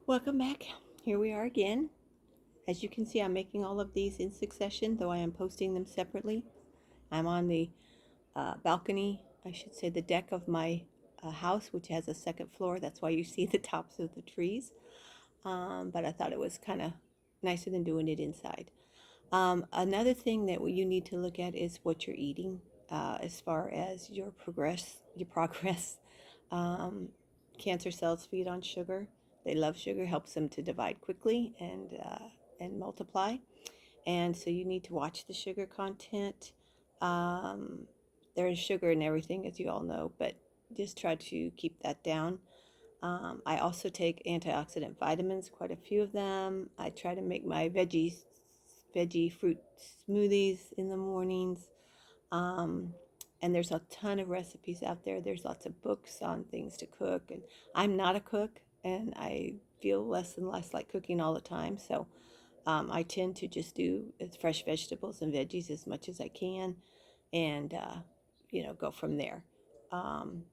Welcome back. Here we are again. As you can see, I'm making all of these in succession, though I am posting them separately. I'm on the balcony, I should say the deck of my house, which has a second floor. That's why you see the tops of the trees. But I thought it was kind of nicer than doing it inside. Another thing that you need to look at is what you're eating as far as your progress. Um, Cancer cells feed on sugar. They love sugar, helps them to divide quickly and multiply. And so you need to watch the sugar content. Um, there is sugar in everything, as you all know, but just try to keep that down. I also take antioxidant vitamins, quite a few of them. I try to make my veggie fruit smoothies in the mornings. Um, and there's a ton of recipes out there. There's lots of books on things to cook. And I'm not a cook, and I feel less and less like cooking all the time. So I tend to just do fresh vegetables and veggies as much as I can, and go from there. Um,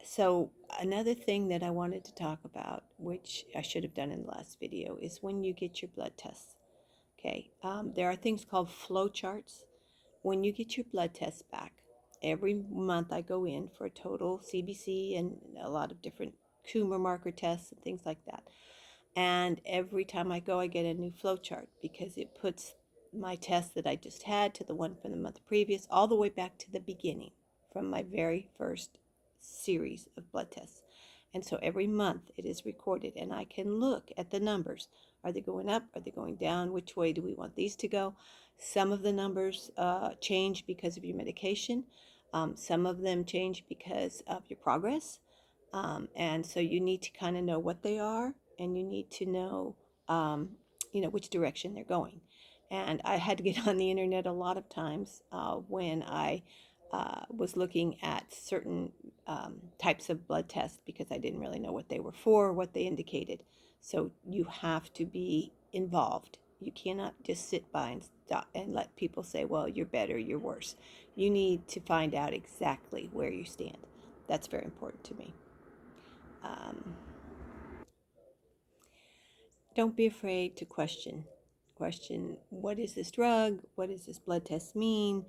so another thing that I wanted to talk about, which I should have done in the last video, is when you get your blood tests. Okay, there are things called flow charts. When you get your blood tests back, every month I go in for a total CBC and a lot of different tumor marker tests and things like that. And every time I go, I get a new flow chart because it puts my test that I just had to the one from the month previous, all the way back to the beginning from my very first series of blood tests. And so every month it is recorded, and I can look at the numbers. Are they going up? Are they going down? Which way do we want these to go? Some of the numbers change because of your medication. Some of them change because of your progress. And so you need to kind of know what they are, and you need to know, which direction they're going. And I had to get on the internet a lot of times when I was looking at certain types of blood tests because I didn't really know what they were for, what they indicated. So you have to be involved. You cannot just sit by and stop and let people say, well, you're better, you're worse. You need to find out exactly where you stand. That's very important to me. Um, don't be afraid to question. Question, what is this drug? What does this blood test mean?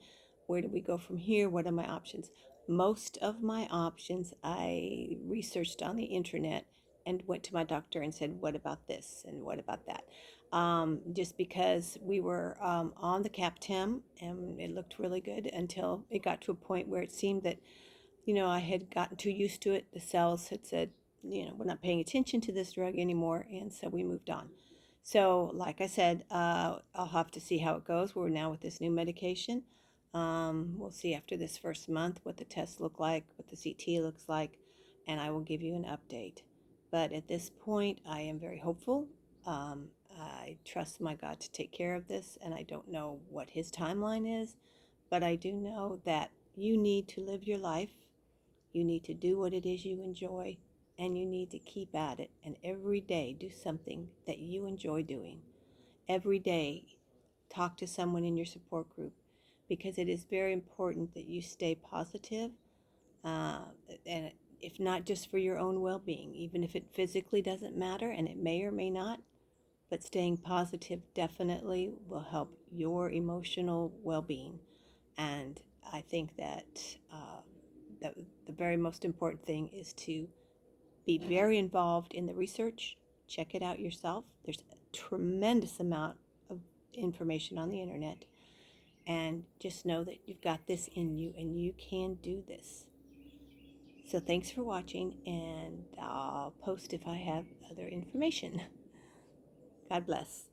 Where do we go from here? What are my options? Most of my options I researched on the internet and went to my doctor and said, what about this and what about that? Just because we were on the CAPTEM and it looked really good until it got to a point where it seemed that I had gotten too used to it. The cells had said, we're not paying attention to this drug anymore. And so we moved on. So, like I said, I'll have to see how it goes. We're now with this new medication. We'll see after this first month what the tests look like, what the CT looks like, and I will give you an update. But at this point, I am very hopeful. I trust my God to take care of this, and I don't know what his timeline is, but I do know that you need to live your life. You need to do what it is you enjoy, and you need to keep at it. And every day, do something that you enjoy doing. Every day, talk to someone in your support group because it is very important that you stay positive, uh, and if not just for your own well being, even if it physically doesn't matter, and it may or may not, but staying positive definitely will help your emotional well being. And I think that the very most important thing is to be very involved in the research. Check it out yourself. There's a tremendous amount of information on the internet. And just know that you've got this in you and you can do this. So thanks for watching, and I'll post if I have other information. God bless.